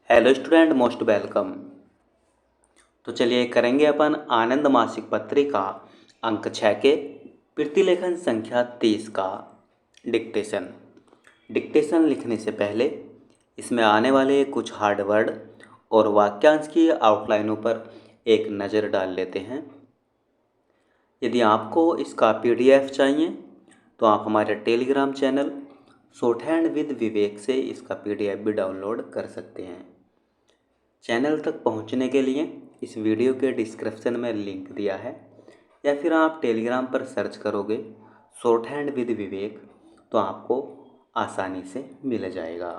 Hello student, most welcome. तो चलिए करेंगे अपन आनंद मासिक पत्रिका अंक 6 के प्रतिलेखन संख्या 30 का डिक्टेशन। डिक्टेशन लिखने से पहले इसमें आने वाले कुछ हार्ड वर्ड और वाक्यांश की आउटलाइनों पर एक नज़र डाल लेते हैं। यदि आपको इसका PDF चाहिए तो आप हमारे Telegram channel short hand with Vivek से इसका PDF भी डाउनलोड कर सकते हैं। चैनल तक पहुंचने के लिए इस वीडियो के डिस्क्रिप्शन में लिंक दिया है, या फिर आप टेलीग्राम पर सर्च करोगे शॉर्ट हैंड विद विवेक तो आपको आसानी से मिल जाएगा।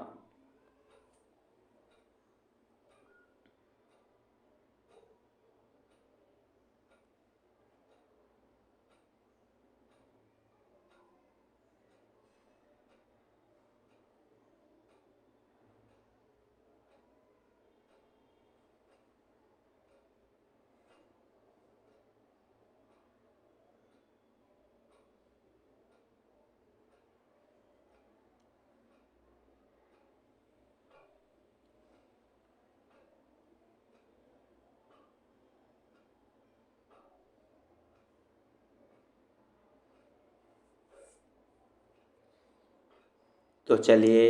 तो चलिए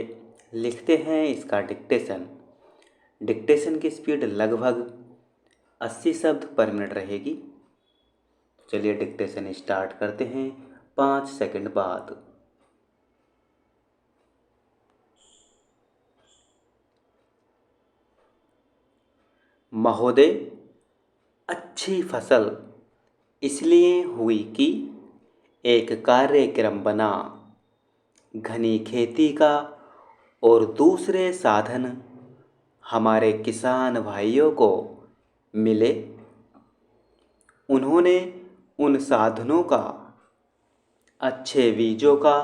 लिखते हैं इसका डिक्टेशन। डिक्टेशन की स्पीड लगभग 80 शब्द पर मिनट रहेगी। चलिए डिक्टेशन स्टार्ट करते हैं 5 सेकंड बाद। महोदय, अच्छी फसल इसलिए हुई कि एक कार्यक्रम बना, घनी खेती का और दूसरे साधन हमारे किसान भाइयों को मिले। उन्होंने उन साधनों का, अच्छे बीजों का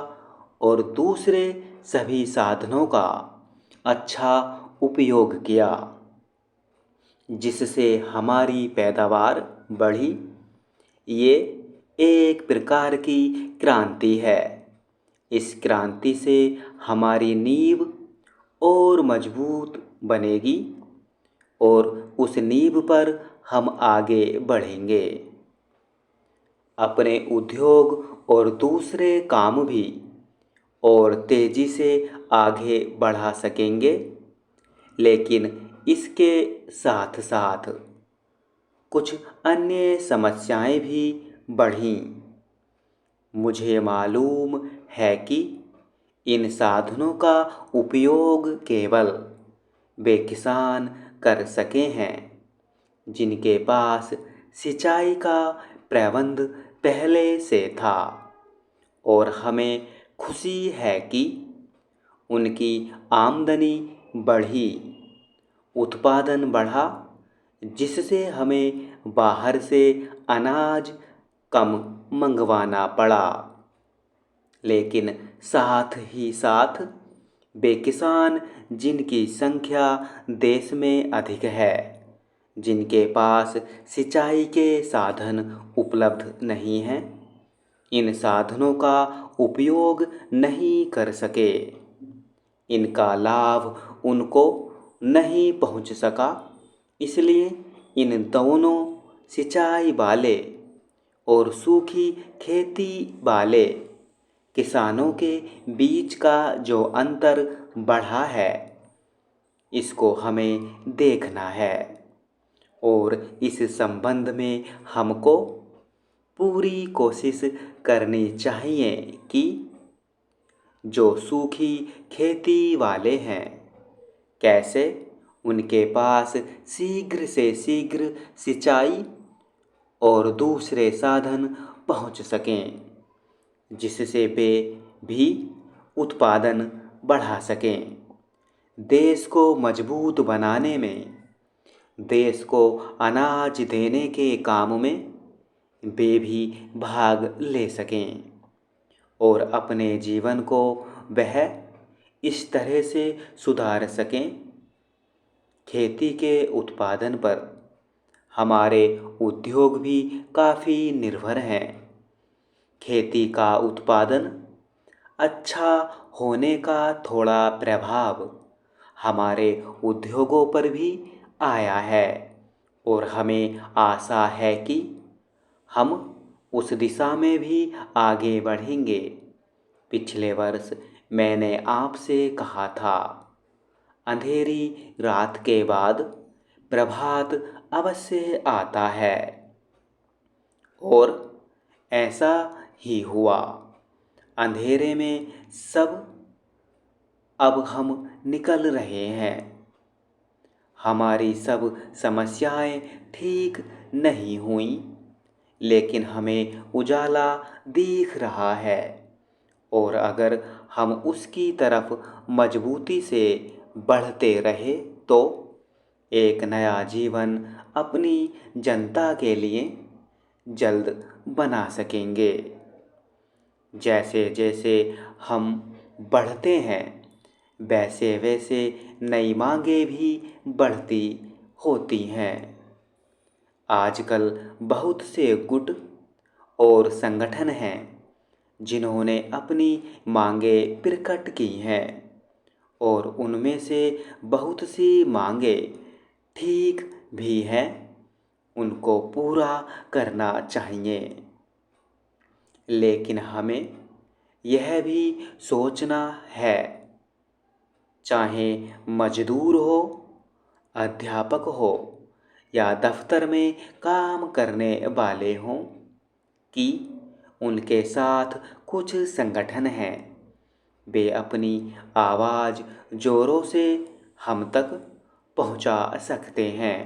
और दूसरे सभी साधनों का अच्छा उपयोग किया, जिससे हमारी पैदावार बढ़ी। ये एक प्रकार की क्रांति है। इस क्रांति से हमारी नींव और मजबूत बनेगी और उस नींव पर हम आगे बढ़ेंगे। अपने उद्योग और दूसरे काम भी और तेज़ी से आगे बढ़ा सकेंगे, लेकिन इसके साथ साथ कुछ अन्य समस्याएं भी बढ़ीं। मुझे मालूम है कि इन साधनों का उपयोग केवल वे किसान कर सके हैं जिनके पास सिंचाई का प्रबंध पहले से था, और हमें खुशी है कि उनकी आमदनी बढ़ी, उत्पादन बढ़ा, जिससे हमें बाहर से अनाज कम मंगवाना पड़ा। लेकिन साथ ही साथ वे किसान जिनकी संख्या देश में अधिक है, जिनके पास सिंचाई के साधन उपलब्ध नहीं हैं, इन साधनों का उपयोग नहीं कर सके। इनका लाभ उनको नहीं पहुंच सका। इसलिए इन दोनों, सिंचाई वाले और सूखी खेती वाले किसानों के बीच का जो अंतर बढ़ा है, इसको हमें देखना है, और इस संबंध में हमको पूरी कोशिश करनी चाहिए कि जो सूखी खेती वाले हैं, कैसे उनके पास शीघ्र से शीघ्र सिंचाई और दूसरे साधन पहुंच सकें, जिससे वे भी उत्पादन बढ़ा सकें। देश को मजबूत बनाने में, देश को अनाज देने के काम में वे भी भाग ले सकें, और अपने जीवन को वह इस तरह से सुधार सकें। खेती के उत्पादन पर हमारे उद्योग भी काफ़ी निर्भर हैं। खेती का उत्पादन अच्छा होने का थोड़ा प्रभाव हमारे उद्योगों पर भी आया है और हमें आशा है कि हम उस दिशा में भी आगे बढ़ेंगे। पिछले वर्ष मैंने आपसे कहा था, अंधेरी रात के बाद प्रभात अवश्य आता है, और ऐसा ही हुआ। अंधेरे में सब अब हम निकल रहे हैं। हमारी सब समस्याएं ठीक नहीं हुई, लेकिन हमें उजाला दिख रहा है, और अगर हम उसकी तरफ मजबूती से बढ़ते रहे तो एक नया जीवन अपनी जनता के लिए जल्द बना सकेंगे। जैसे जैसे हम बढ़ते हैं, वैसे वैसे नई मांगें भी बढ़ती होती हैं। आजकल बहुत से गुट और संगठन हैं जिन्होंने अपनी मांगें प्रकट की हैं, और उनमें से बहुत सी मांगें ठीक भी हैं, उनको पूरा करना चाहिए। लेकिन हमें यह भी सोचना है, चाहे मजदूर हो, अध्यापक हो या दफ्तर में काम करने वाले हों, कि उनके साथ कुछ संगठन हैं। वे अपनी आवाज़ जोरों से हम तक पहुंचा सकते हैं,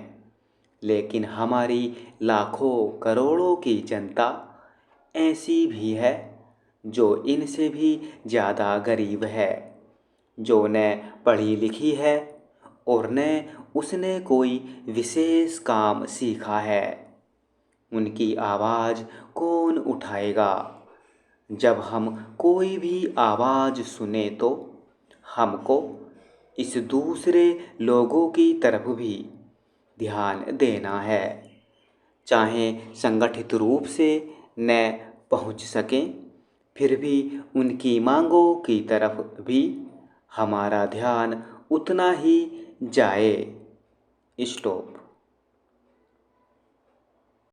लेकिन हमारी लाखों करोड़ों की जनता ऐसी भी है जो इनसे भी ज़्यादा गरीब है, जो न पढ़ी लिखी है और न उसने कोई विशेष काम सीखा है। उनकी आवाज़ कौन उठाएगा? जब हम कोई भी आवाज़ सुने तो हमको इस दूसरे लोगों की तरफ भी ध्यान देना है, चाहे संगठित रूप से न पहुंच सकें, फिर भी उनकी मांगों की तरफ भी हमारा ध्यान उतना ही जाए। स्टॉप।